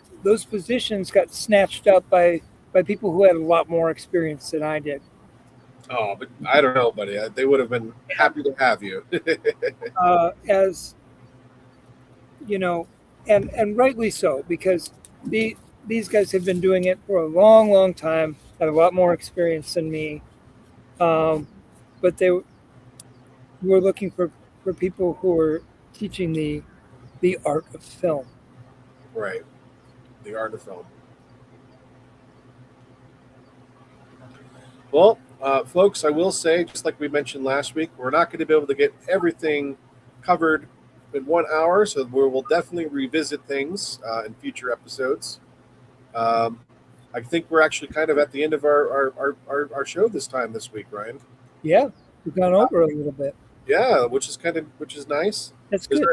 positions got snatched up by people who had a lot more experience than I did. Oh, but I don't know, buddy. They would have been happy to have you. As you know, and rightly so, because these guys have been doing it for a long, long time, have a lot more experience than me. But they were looking for people who were teaching the art of film. Right. The art of film. Well, folks, I will say, just like we mentioned last week, we're not going to be able to get everything covered in 1 hour, so we will definitely revisit things in future episodes. I think we're actually kind of at the end of our show this week, Ryan. Yeah, we've gone over a little bit. Yeah, which is nice. That's good.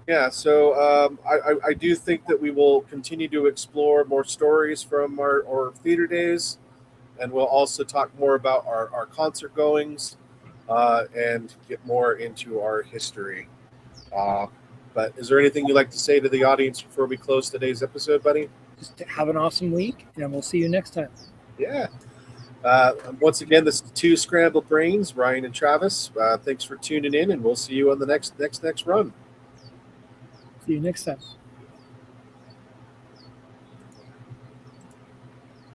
Yeah, so I do think that we will continue to explore more stories from our theater days, and we'll also talk more about our concert goings and get more into our history. But is there anything you'd like to say to the audience before we close today's episode, buddy? Just have an awesome week, and we'll see you next time. Yeah. Once again, this is 2 Scrambled Brains, Ryan and Travis. Thanks for tuning in, and we'll see you on the next run. See you next time.